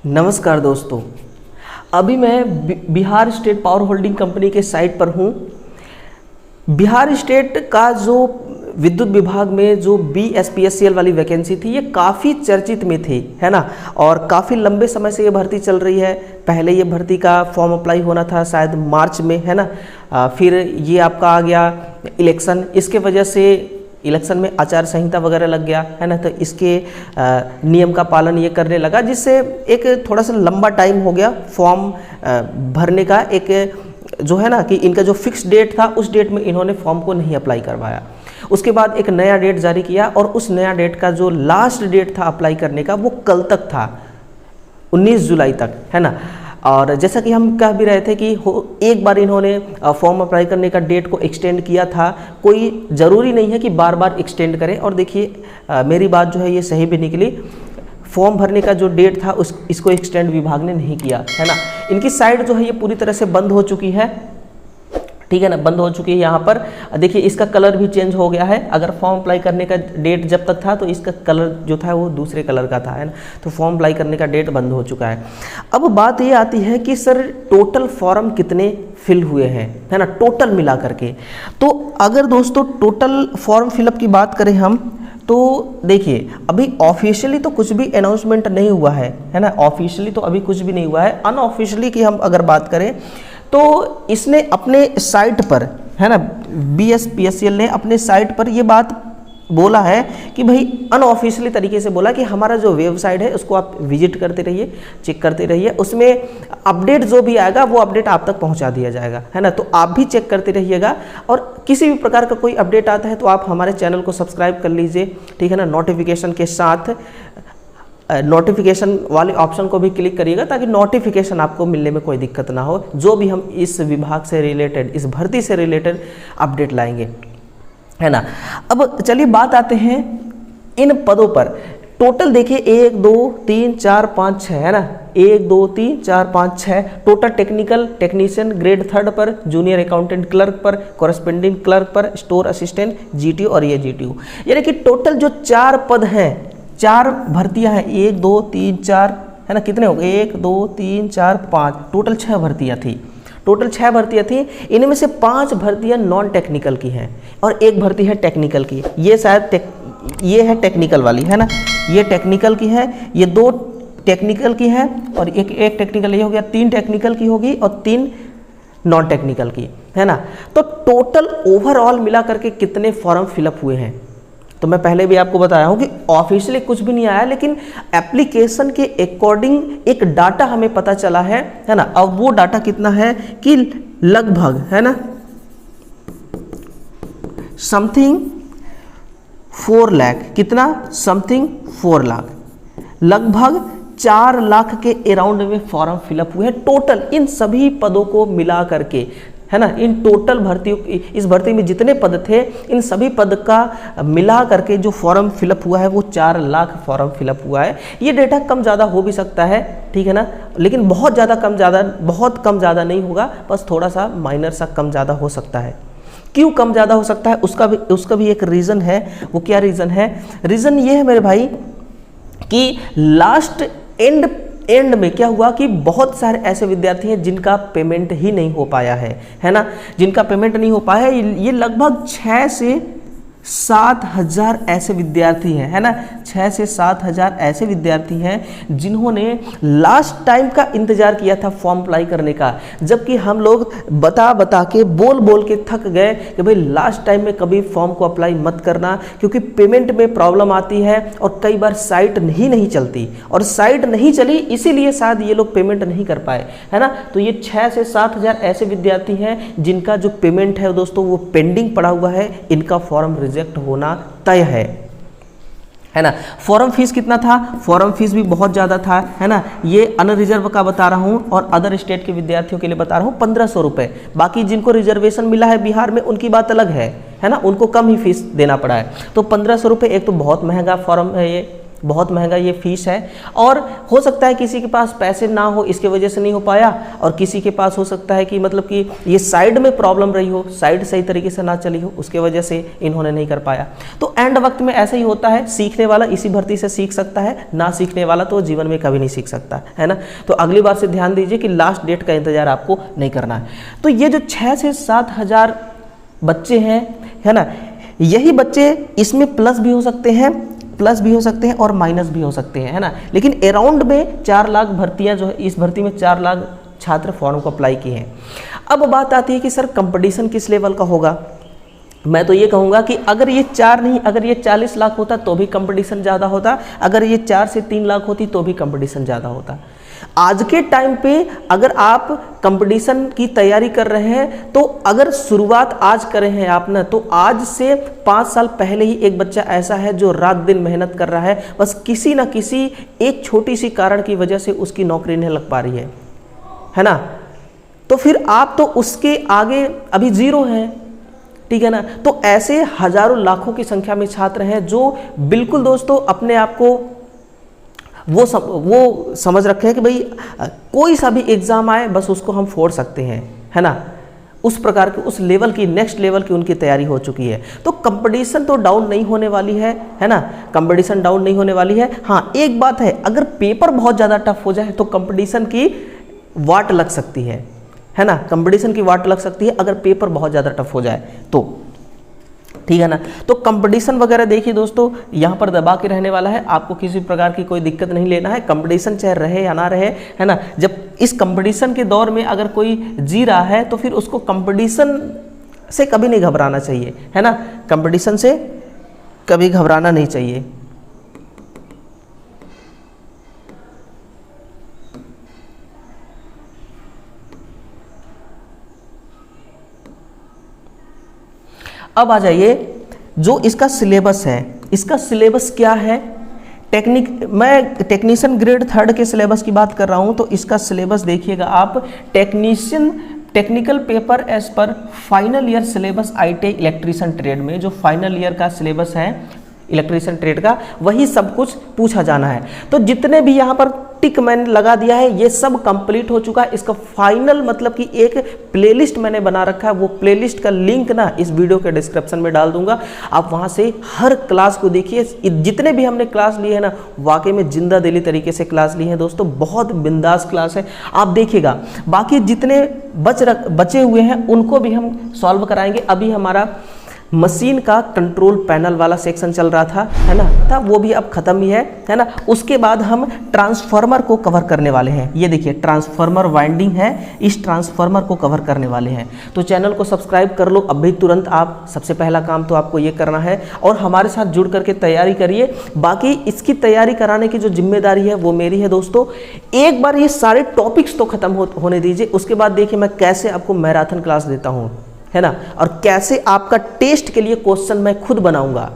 नमस्कार दोस्तों, अभी मैं Bihar state power holding company के साइट पर हूँ। बिहार स्टेट का जो विद्युत विभाग में जो BSPSCL वाली वैकेंसी थी, ये काफ़ी चर्चित में थी, है ना। और काफ़ी लंबे समय से ये भर्ती चल रही है। पहले ये भर्ती का फॉर्म अप्लाई होना था शायद मार्च में, है ना। फिर ये आपका आ गया इलेक्शन, इसके वजह से इलेक्शन में आचार संहिता वगैरह लग गया, है ना। तो इसके नियम का पालन ये करने लगा, जिससे एक थोड़ा सा लंबा टाइम हो गया फॉर्म भरने का। एक जो है ना कि इनका जो फिक्स डेट था, उस डेट में इन्होंने फॉर्म को नहीं अप्लाई करवाया। उसके बाद एक नया डेट जारी किया और उस नया डेट का जो लास्ट डेट था अप्लाई करने का, वो कल तक था, 19 जुलाई तक, है ना। और जैसा कि हम कह भी रहे थे कि एक बार इन्होंने फॉर्म अप्लाई करने का डेट को एक्सटेंड किया था। कोई ज़रूरी नहीं है कि बार बार एक्सटेंड करें। और देखिए मेरी बात जो है ये सही भी निकली। फॉर्म भरने का जो डेट था इसको एक्सटेंड विभाग ने नहीं किया, है ना। इनकी साइट जो है ये पूरी तरह से बंद हो चुकी है, ठीक है ना, बंद हो चुकी है। यहाँ पर देखिए इसका कलर भी चेंज हो गया है। अगर फॉर्म अप्लाई करने का डेट जब तक था तो इसका कलर जो था वो दूसरे कलर का था, है ना। तो फॉर्म अप्लाई करने का डेट बंद हो चुका है। अब बात ये आती है कि सर टोटल फॉर्म कितने फिल हुए हैं, है ना, टोटल मिला करके। तो अगर दोस्तों टोटल फॉर्म फिलअप की बात करें हम, तो देखिए अभी ऑफिशियली तो कुछ भी अनाउंसमेंट नहीं हुआ है ना। ऑफिशियली तो अभी कुछ भी नहीं हुआ है। अनऑफिशियली की हम अगर बात करें तो इसने अपने साइट पर, है ना, BSPSCL ने अपने साइट पर ये बात बोला है कि भाई अनऑफिशियली तरीके से बोला कि हमारा जो वेबसाइट है उसको आप विजिट करते रहिए, चेक करते रहिए, उसमें अपडेट जो भी आएगा वो अपडेट आप तक पहुंचा दिया जाएगा, है ना। तो आप भी चेक करते रहिएगा और किसी भी प्रकार का कोई अपडेट आता है तो आप हमारे चैनल को सब्सक्राइब कर लीजिए, ठीक है ना। नोटिफिकेशन के साथ नोटिफिकेशन वाले ऑप्शन को भी क्लिक करिएगा ताकि नोटिफिकेशन आपको मिलने में कोई दिक्कत ना हो, जो भी हम इस विभाग से रिलेटेड, इस भर्ती से रिलेटेड अपडेट लाएंगे, है ना। अब चलिए बात आते हैं इन पदों पर। टोटल देखिए 1 2 3 4 5 6, है ना। 1 2 3 4 5 6 टोटल टेक्निकल टेक्नीशियन ग्रेड 3 पर, जूनियर अकाउंटेंट क्लर्क पर, कॉरेस्पेंडिंग क्लर्क पर, स्टोर असिस्टेंट, GTO और ये GTO, यानी कि टोटल जो 4 पद हैं, 4 भर्तियां हैं। 1 2 3 4, है ना। कितने हो गए? 1 2 3 4 5, टोटल 6 भर्तियां थी। टोटल 6 भर्तियां थी। इनमें से 5 भर्तियां नॉन टेक्निकल की हैं और 1 भर्ती है टेक्निकल की। ये शायद ये है टेक्निकल वाली, है ना। ये टेक्निकल की है, ये 2 टेक्निकल की है और एक टेक्निकल, ये हो गया 3 टेक्निकल की होगी और 3 नॉन टेक्निकल की, है ना। तो टोटल ओवरऑल मिला करके कितने फॉर्म फिलअप हुए हैं, तो मैं पहले भी आपको बताया हूँ कि ऑफिशियली कुछ भी नहीं आया, लेकिन एप्लीकेशन के अकॉर्डिंग एक डाटा हमें पता चला है ना। अब वो डाटा कितना है कि लगभग, है ना, समथिंग 4 लाख, कितना, समथिंग 4 लाख, लगभग 4 लाख के अराउंड में फॉर्म फिलअप हुए हैं टोटल, इन सभी पदों को मिला करके, है ना। इन टोटल भर्तियों, इस भर्ती में जितने पद थे, इन सभी पद का मिला करके जो फॉर्म फिलअप हुआ है वो 4 लाख फॉर्म फिलअप हुआ है। ये डेटा कम ज़्यादा हो भी सकता है, ठीक है ना, लेकिन बहुत ज़्यादा कम ज़्यादा, बहुत कम ज़्यादा नहीं होगा, बस थोड़ा सा माइनर सा कम ज़्यादा हो सकता है। क्यों कम ज़्यादा हो सकता है, उसका भी एक रीज़न है। वो क्या रीज़न है? रीज़न ये है मेरे भाई कि लास्ट एंड में क्या हुआ कि बहुत सारे ऐसे विद्यार्थी हैं जिनका पेमेंट ही नहीं हो पाया है ना। जिनका पेमेंट नहीं हो पाया, ये लगभग 6 से 7 हज़ार ऐसे विद्यार्थी हैं, है ना। 6 से 7 हज़ार ऐसे विद्यार्थी हैं जिन्होंने लास्ट टाइम का इंतजार किया था फॉर्म अप्लाई करने का, जबकि हम लोग बता के बोल के थक गए कि भाई लास्ट टाइम में कभी फॉर्म को अप्लाई मत करना, क्योंकि पेमेंट में प्रॉब्लम आती है और कई बार साइट नहीं चलती, और साइट नहीं चली इसीलिए शायद ये लोग पेमेंट नहीं कर पाए, है ना। तो ये 6 से 7 हज़ार ऐसे विद्यार्थी हैं जिनका जो पेमेंट है दोस्तों वो पेंडिंग पड़ा हुआ है। इनका फॉर्म रिजेक्ट होना तय है ना। फॉर्म फीस कितना था? फॉर्म फीस भी बहुत ज़्यादा था, है ना। ये अनरिजर्व का बता रहा हूँ और अदर स्टेट के विद्यार्थियों के लिए बता रहा हूँ 1500 रुपये। बाकी जिनको रिजर्वेशन मिला है बिहार में उनकी बात अलग है ना, उनको कम ही फीस देना पड़ा है। तो 1500 रुपये, एक तो बहुत महंगा फॉर्म है ये, बहुत महंगा ये फीस है। और हो सकता है किसी के पास पैसे ना हो, इसके वजह से नहीं हो पाया, और किसी के पास हो सकता है कि मतलब कि ये साइड में प्रॉब्लम रही हो, साइड सही तरीके से ना चली हो, उसके वजह से इन्होंने नहीं कर पाया। तो एंड वक्त में ऐसा ही होता है, सीखने वाला इसी भर्ती से सीख सकता है, ना सीखने वाला तो जीवन में कभी नहीं सीख सकता है ना। तो अगली बार से ध्यान दीजिए कि लास्ट डेट का इंतजार आपको नहीं करना है। तो ये जो 6 से 7 हज़ार बच्चे हैं, है ना, यही बच्चे इसमें प्लस भी हो सकते हैं, प्लस भी हो सकते हैं और माइनस भी हो सकते हैं, है ना। लेकिन अराउंड में 4 लाख भर्तियां जो है, इस भर्ती में 4 लाख छात्र फॉर्म को अप्लाई किए हैं। अब बात आती है कि सर कंपटीशन किस लेवल का होगा। मैं तो ये कहूँगा कि अगर ये 4 नहीं, अगर ये 40 लाख होता तो भी कंपटीशन ज़्यादा होता, अगर ये 4 से 3 लाख होती तो भी कंपटीशन ज़्यादा होता। आज के टाइम पे अगर आप कंपटीशन की तैयारी कर रहे हैं, तो अगर शुरुआत आज करें हैं आप ना, तो आज से 5 साल पहले ही एक बच्चा ऐसा है जो रात दिन मेहनत कर रहा है, बस किसी ना किसी एक छोटी सी कारण की वजह से उसकी नौकरी नहीं लग पा रही है ना। तो फिर आप तो उसके आगे अभी जीरो हैं, ठीक है ना। तो ऐसे हजारों लाखों की संख्या में छात्र हैं जो बिल्कुल दोस्तों अपने आप को वो समझ रखे हैं कि भाई कोई सा भी एग्ज़ाम आए बस उसको हम फोड़ सकते हैं, है ना। उस प्रकार के, उस लेवल की, नेक्स्ट लेवल की उनकी तैयारी हो चुकी है। तो कंपटीशन तो डाउन नहीं होने वाली है ना, कंपटीशन डाउन नहीं होने वाली है। हाँ, एक बात है, अगर पेपर बहुत ज़्यादा टफ हो जाए तो कंपटीशन की वाट लग सकती है ना, कंपटीशन की वाट लग सकती है अगर पेपर बहुत ज़्यादा टफ हो जाए तो, ठीक है ना। तो कंपटीशन वगैरह देखिए दोस्तों, यहाँ पर दबा के रहने वाला है, आपको किसी प्रकार की कोई दिक्कत नहीं लेना है। कंपटीशन चाहे रहे या ना रहे, है ना। जब इस कंपटीशन के दौर में अगर कोई जी रहा है तो फिर उसको कंपटीशन से कभी नहीं घबराना चाहिए, है ना, कंपटीशन से कभी घबराना नहीं चाहिए। अब आ जाइए, जो इसका सिलेबस है, इसका सिलेबस क्या है। मैं टेक्नीशियन ग्रेड 3 के सिलेबस की बात कर रहा हूं, तो इसका सिलेबस देखिएगा आप, technical paper as per final year syllabus ITI electrician trade में जो फाइनल ईयर का सिलेबस है इलेक्ट्रीशियन ट्रेड का, वही सब कुछ पूछा जाना है। तो जितने भी यहाँ पर टिक मैंने लगा दिया है ये सब कंप्लीट हो चुका है। इसका फाइनल मतलब कि एक प्लेलिस्ट मैंने बना रखा है, वो प्लेलिस्ट का लिंक ना इस वीडियो के डिस्क्रिप्शन में डाल दूंगा, आप वहाँ से हर क्लास को देखिए। जितने भी हमने क्लास लिए है ना, वाकई में जिंदा दिली तरीके से क्लास ली है दोस्तों, बहुत बिंदास क्लास है, आप देखिएगा। बाकी जितने बचे हुए हैं उनको भी हम सॉल्व कराएंगे। अभी हमारा मशीन का कंट्रोल पैनल वाला सेक्शन चल रहा था, है ना, वो भी अब खत्म ही है ना। उसके बाद हम ट्रांसफार्मर को कवर करने वाले हैं। ये देखिए ट्रांसफार्मर वाइंडिंग है, इस ट्रांसफार्मर को कवर करने वाले हैं। तो चैनल को सब्सक्राइब कर लो अभी तुरंत, आप सबसे पहला काम तो आपको ये करना है और हमारे साथ जुड़ करके तैयारी करिए। बाकी इसकी तैयारी कराने की जो जिम्मेदारी है वो मेरी है दोस्तों। एक बार ये सारे टॉपिक्स तो खत्म होने दीजिए, उसके बाद देखिए मैं कैसे आपको मैराथन क्लास देता हूँ, है ना, और कैसे आपका टेस्ट के लिए क्वेश्चन मैं खुद बनाऊंगा,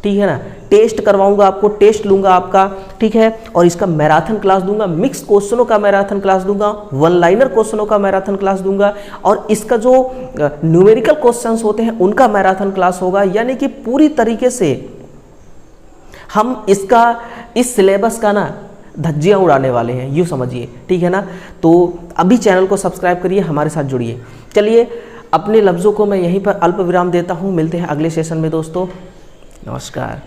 ठीक है ना, टेस्ट करवाऊंगा आपको, टेस्ट लूंगा आपका, ठीक है, और इसका मैराथन क्लास दूंगा, मिक्स क्वेश्चनों का मैराथन क्लास दूंगा, वन लाइनर क्वेश्चनों का मैराथन क्लास दूंगा, और इसका जो न्यूमेरिकल क्वेश्चंस होते हैं उनका मैराथन क्लास होगा। यानी कि पूरी तरीके से हम इस सिलेबस का ना धज्जियाँ उड़ाने वाले हैं, यूँ समझिए, ठीक है ना। तो अभी चैनल को सब्सक्राइब करिए, हमारे साथ जुड़िए। चलिए, अपने लफ्ज़ों को मैं यहीं पर अल्प विराम देता हूँ, मिलते हैं अगले सेशन में दोस्तों, नमस्कार।